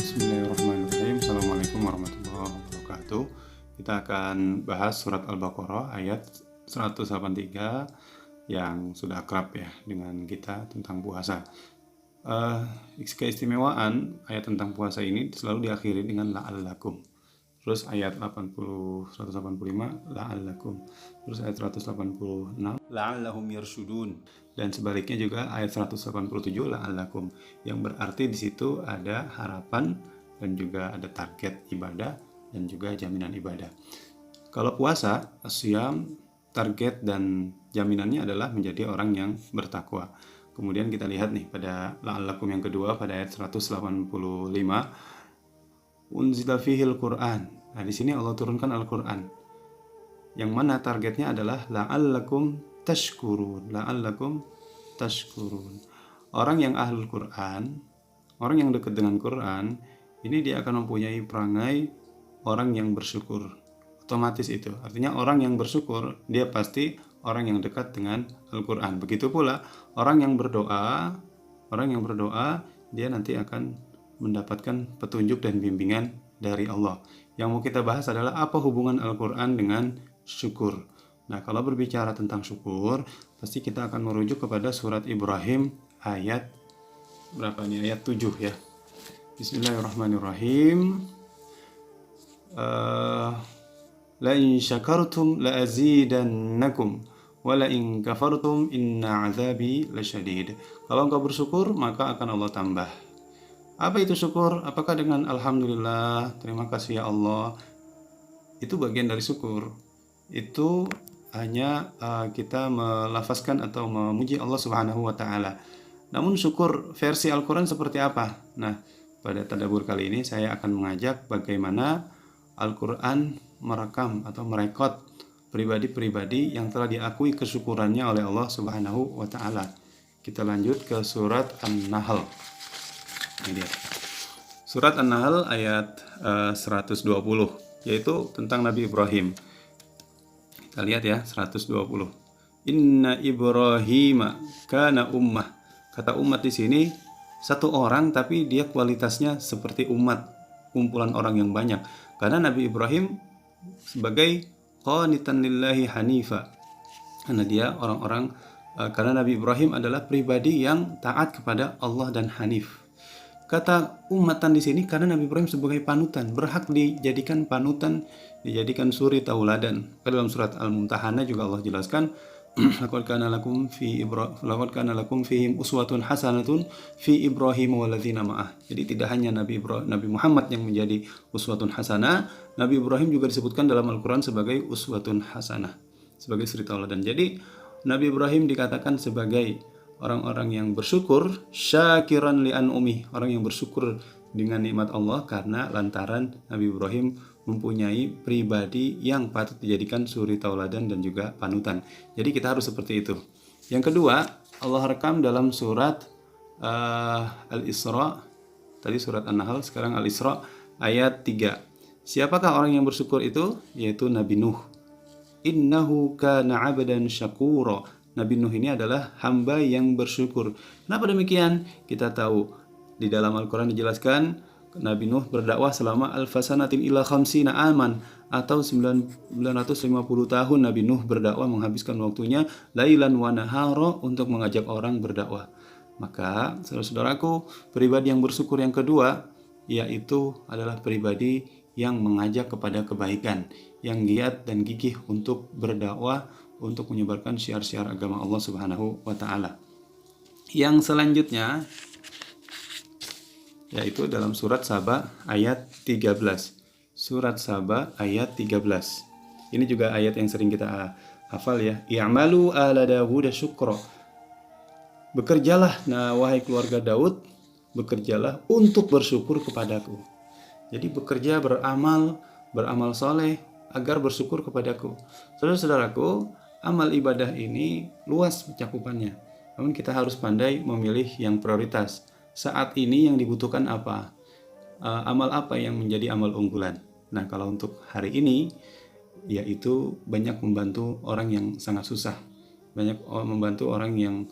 Bismillahirrahmanirrahim. Assalamualaikum warahmatullahi wabarakatuh. Kita akan bahas surat Al-Baqarah ayat 183 yang sudah akrab ya dengan kita tentang puasa. Keistimewaan ayat tentang puasa ini selalu diakhiri dengan la'allakum. Terus ayat 185 la'allakum. Terus ayat 186 la'allahum yarshudun. Dan sebaliknya juga ayat 187 la'allakum, yang berarti di situ ada harapan dan juga ada target ibadah dan juga jaminan ibadah. Kalau puasa, asyam, target dan jaminannya adalah menjadi orang yang bertakwa. Kemudian kita lihat nih pada la'allakum yang kedua pada ayat 185 unzila fihil Qur'an. Nah, di sini Allah turunkan Al-Qur'an. Yang mana targetnya adalah la'allakum tashkurun. La'allakum tashkurun. Orang yang ahlul Qur'an, orang yang dekat dengan Quran, ini dia akan mempunyai perangai orang yang bersyukur. Otomatis itu. Artinya orang yang bersyukur, dia pasti orang yang dekat dengan Al-Qur'an. Begitu pula orang yang berdoa, dia nanti akan mendapatkan petunjuk dan bimbingan dari Allah. Yang mau kita bahas adalah apa hubungan Al-Qur'an dengan syukur. Nah, kalau berbicara tentang syukur, pasti kita akan merujuk kepada surat Ibrahim ayat berapa nih? Ayat 7 ya. Bismillahirrahmanirrahim. La in syakartum la azidannakum wa la in kafartum inna azabi lasyadid. Kalau engkau bersyukur, maka akan Allah tambah. Apa itu syukur? Apakah dengan alhamdulillah, terima kasih ya Allah? Itu bagian dari syukur. Itu hanya kita melafazkan atau memuji Allah Subhanahu wa taala. Namun syukur versi Al-Qur'an seperti apa? Nah, pada tadabbur kali ini saya akan mengajak bagaimana Al-Qur'an merekam atau merekod pribadi-pribadi yang telah diakui kesyukurannya oleh Allah Subhanahu wa taala. Kita lanjut ke surat An-Nahl. Ini dia. Surat An-Nahl ayat 120, yaitu tentang Nabi Ibrahim. Kita lihat ya, 120. Inna Ibrahima kana ummah. Kata umat di sini satu orang, tapi dia kualitasnya seperti umat, kumpulan orang yang banyak. Karena Nabi Ibrahim sebagai qanitan lillahi hanifa. Karena Nabi Ibrahim adalah pribadi yang taat kepada Allah dan hanif. Kata umatan di sini karena Nabi Ibrahim sebagai panutan, berhak dijadikan panutan, dijadikan suri tauladan. Dalam surat Al-Mumtahanah juga Allah jelaskan, laqad kana lakum fihim uswatun hasanatun fi Ibrahim walladzina ma'ah. Jadi tidak hanya Nabi Muhammad yang menjadi uswatun hasanah, Nabi Ibrahim juga disebutkan dalam Al-Qur'an sebagai uswatun hasanah, sebagai suri tauladan. Jadi Nabi Ibrahim dikatakan sebagai orang-orang yang bersyukur, syakiran li'an ummi, orang yang bersyukur dengan nikmat Allah karena lantaran Nabi Ibrahim mempunyai pribadi yang patut dijadikan suri tauladan dan juga panutan. Jadi kita harus seperti itu. Yang kedua, Allah rekam dalam surat Al-Isra, tadi surat An-Nahl, sekarang Al-Isra ayat 3. Siapakah orang yang bersyukur itu? Yaitu Nabi Nuh. Innahu kana 'abdan syakura. Nabi Nuh ini adalah hamba yang bersyukur. Kenapa demikian? Kita tahu di dalam Al-Quran dijelaskan Nabi Nuh berdakwah selama alfasanatin ila khamsina aman, atau 950 tahun Nabi Nuh berdakwah, menghabiskan waktunya lailan wa nahara untuk mengajak orang berdakwah. Maka saudara-saudaraku, pribadi yang bersyukur yang kedua yaitu adalah pribadi yang mengajak kepada kebaikan, yang giat dan gigih untuk berdakwah, untuk menyebarkan syiar-syiar agama Allah Subhanahu wa taala. Yang selanjutnya yaitu dalam surat Saba ayat 13. Surat Saba ayat 13. Ini juga ayat yang sering kita hafal ya. I'malu ala Dawud syukra. Bekerjalah, wahai keluarga Daud, bekerjalah untuk bersyukur kepadaku. Jadi bekerja, beramal soleh agar bersyukur kepadaku. Saudara-saudaraku, amal ibadah ini luas cakupannya. Namun kita harus pandai memilih yang prioritas. Saat ini yang dibutuhkan apa? Amal apa yang menjadi amal unggulan? Nah, kalau untuk hari ini, yaitu banyak membantu orang yang sangat susah. Banyak membantu orang yang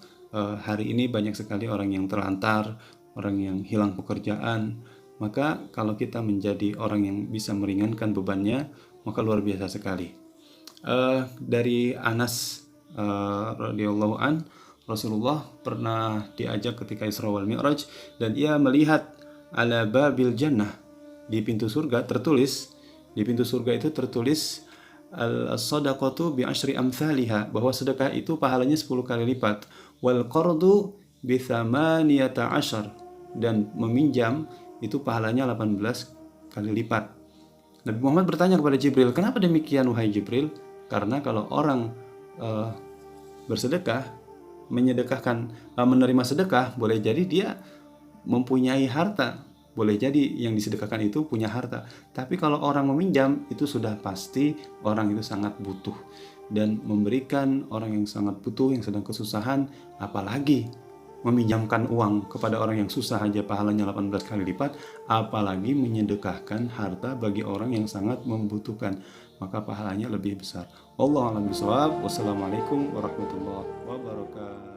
hari ini banyak sekali orang yang terlantar, orang yang hilang pekerjaan, Maka kalau kita menjadi orang yang bisa meringankan bebannya, maka luar biasa sekali. Dari Anas radhiyallahu an, Rasulullah pernah diajak ketika Isra wal Mi'raj dan ia melihat ala babil jannah, di pintu surga tertulis, di pintu surga itu tertulis al-sadaqatu bi asyri amthaliha, bahwa sedekah itu pahalanya 10 kali lipat, wal qardu bi thamaniyata asyar, dan meminjam itu pahalanya 18 kali lipat. Nabi Muhammad bertanya kepada Jibril, kenapa demikian wahai Jibril? Karena kalau orang bersedekah, menerima sedekah, boleh jadi dia mempunyai harta, boleh jadi yang disedekahkan itu punya harta. Tapi kalau orang meminjam, itu sudah pasti orang itu sangat butuh. Dan memberikan orang yang sangat butuh, yang sedang kesusahan, apalagi meminjamkan uang kepada orang yang susah aja pahalanya 18 kali lipat, apalagi menyedekahkan harta bagi orang yang sangat membutuhkan, maka pahalanya lebih besar. Wallahu a'lam bishawab. Wassalamualaikum warahmatullahi wabarakatuh.